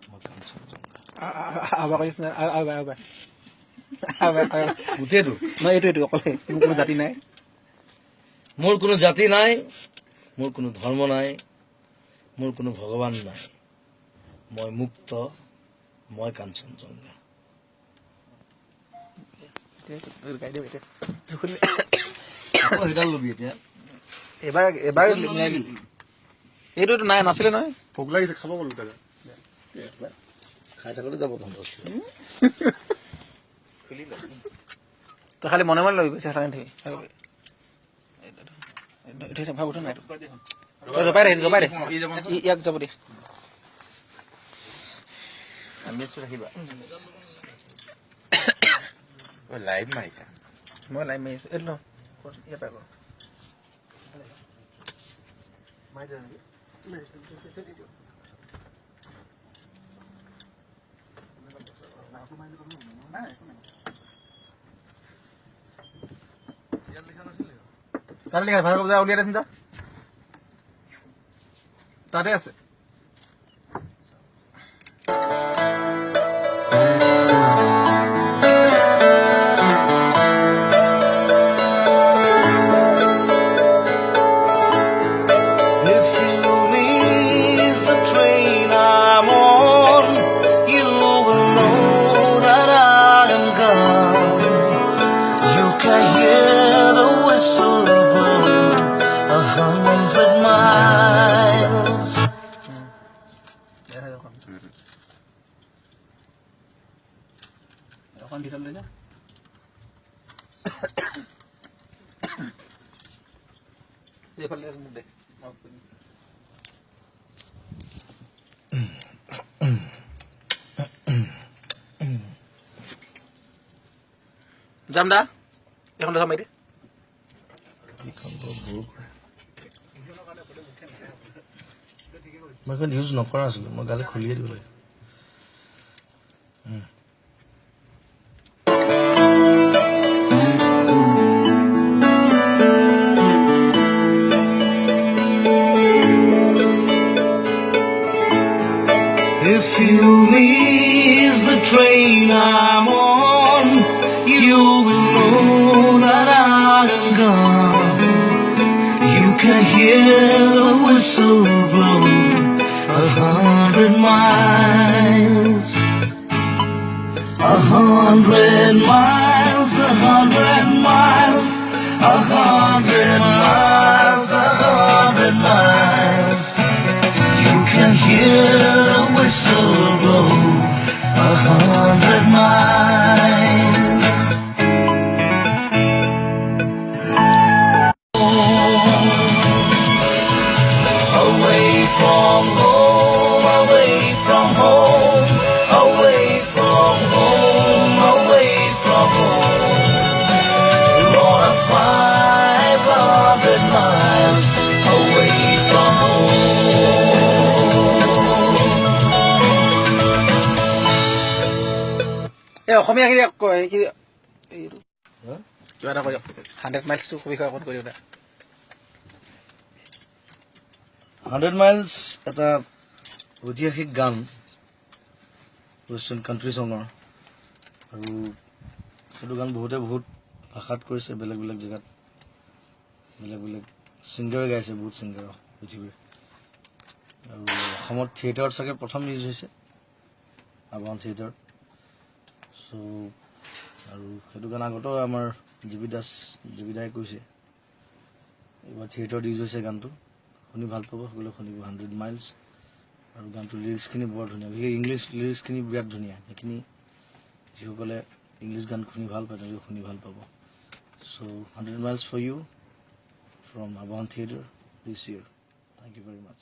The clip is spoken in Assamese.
মই কাঞ্চনজংঘা আবা কৈছে আবা গোটেইটো নহয় এইটো অকলে মোৰ কোনো জাতি নাই মোৰ কোনো জাতি নাই মোৰ কোনো ধৰ্ম নাই মোৰ কোনো ভগৱান নাই মই মুক্ত মই কাঞ্চনজংঘা সেইডাল ল'বি এতিয়া এবাৰ এইটোতো নাই নাছিলে নহয় ভোক লাগিছে খাব গ'লো তাকে খাই থাকোঁতে যাব তহঁতৰ তই খালি মনে মনে লৈ গৈছে ভাব উঠা নাই জপাই দে ইয়াক যাব দে ৰাখিবা লাইভ মাৰিছা মই লাইভ মাৰি আছো এইটো ইয়াৰ পাই বাৰু ভাল কবজা উলিয়াই দেচোন যা তাতে আছে এখন ভিতৰত লৈ যা এইফালে মোক দে যাম দা এখন দেখা মাৰি দে মই এখন ইউজ নকৰা আছিলো মই গালি খুলিয়ে দিব লাগে If you miss the train I'm on, you will know that I am gone. You can hear the whistle blow 100 miles. 100 miles, 100 miles, 100 miles, 100 miles. You can hear the whistle blow 100 miles. Away from home, away from home, away from home, away from home. Lord, 500 miles away from home. অসমীয়া কিবা এটা কৰি 100 মাইলছটো বিষয়ে অকণ কৰি দিওঁ 100 মাইলছ এটা ঐতিহাসিক গান ৱেষ্টাৰ্ণ কাণ্ট্ৰি ছঙৰ আৰু সেইটো গান বহুতে বহুত ভাষাত কৰিছে বেলেগ বেলেগ জেগাত বেলেগ বেলেগ ছিংগাৰে গাইছে বহুত ছিংগাৰ পৃথিৱীৰ আৰু অসমত থিয়েটাৰত চাগে প্ৰথম ইউজ হৈছে আবাহন থিয়েটাৰ চ' আৰু সেইটো গান আগতেও আমাৰ জুবিদাই কৈছে এইবাৰ থিয়েটাৰত ইউজ হৈছে গানটো শুনি ভাল পাব সকলোৱে শুনিব 100 মাইলছ আৰু গানটোৰ লিৰিক্সখিনি বৰ ধুনীয়া বিশেষ ইংলিছ লিৰিক্সখিনি বিৰাট ধুনীয়া সেইখিনি যিসকলে ইংলিছ গান শুনি ভাল পায় তেওঁলোকে শুনি ভাল পাব so' 100 miles for you from Abahan theatre this year thank you very much